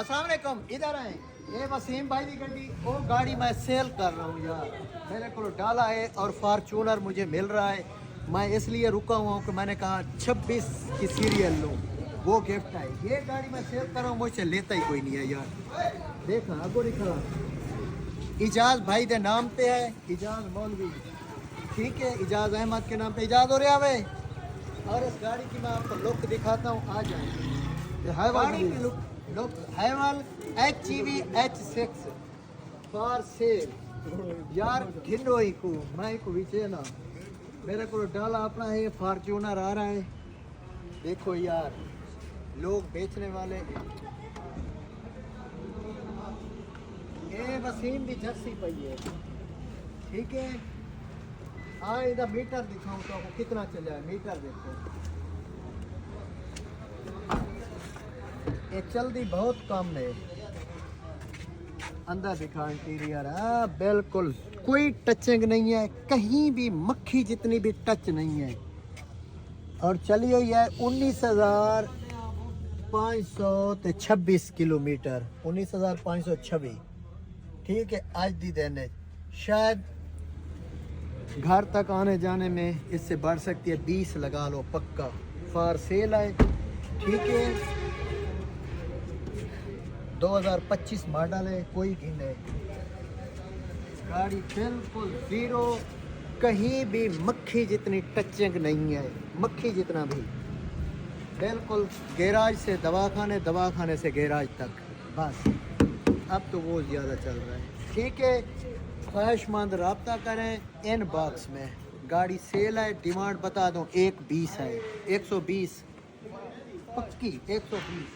अस्सलाम वालेकुम, इधर आए। ये वसीम भाई की गड्डी, वो गाड़ी मैं सेल कर रहा हूँ यार। मेरे को डाला है और फार्चूनर मुझे मिल रहा है। मैं इसलिए रुका हुआ हूँ कि मैंने कहा 26 की सीरियल लूँ, वो गिफ्ट है। ये गाड़ी मैं सेल कर रहा हूँ, मुझसे लेता ही कोई नहीं है यार। देखा आपको दिखा, इजाज भाई के नाम पे है, इजाज मौलवी, ठीक है, इजाज अहमद के नाम पे इजाज हो रहा है। और इस गाड़ी की मैं आपको लुक दिखाता हूँ, आ जाए। गाड़ी की look हैवल HEV H6 for sale यार। घिनो ही को मैं को विचे ना, मेरे को डाला अपना है, फार्चूनर आ रहा है। देखो यार, लोग बेचने वाले। ये वसीम की जर्सी पई है, ठीक है। हाँ, इधर मीटर दिखाऊं तो आपको कितना चला है, मीटर देखो। ये चलती बहुत कम है। अंदर दिखा इंटीरियर, हाँ बिल्कुल कोई टचिंग नहीं है, कहीं भी मक्खी जितनी भी टच नहीं है। और चली हुई है 19,526 किलोमीटर, 19,526, ठीक है। आज दी दिन है, शायद घर तक आने जाने में इससे बढ़ सकती है, 20 लगा लो पक्का। फॉर सेल है, ठीक है। 2025 मॉडल है, कोई भी नहीं। गाड़ी बिल्कुल जीरो, कहीं भी मक्खी जितनी टचिंग नहीं है, मक्खी जितना भी। बिल्कुल गैराज से दवाखाने, दवाखाने से गैराज तक, बस। अब तो वो ज़्यादा चल रहा है, ठीक है। ख्वाहिशमंद रब्ता करें इन बॉक्स में। गाड़ी सेल है, डिमांड बता दूं 120 है, 120 पक्की 120।